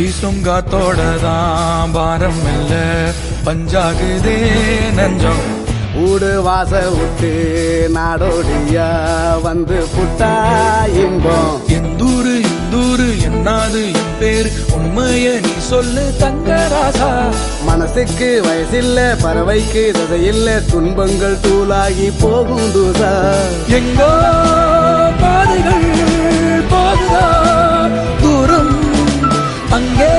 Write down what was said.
வீசும் காத்தோடதான் பாரம் இல்ல பஞ்சாகுதே நஞ்சம். ஊடு வாச விட்டு நாடோடியா வந்து புட்டா இன்பம். எந்தூரு இந்தூரு என்னாது என் பேரு உண்மைய நீ சொல்லு தங்கராசா. மனசுக்கு வயசில்ல பறவைக்கு ததையில்ல துன்பங்கள் தூளாகி போகும் தூசா. எங்கோ பாதைகள் போகுதா தூரம் அங்கே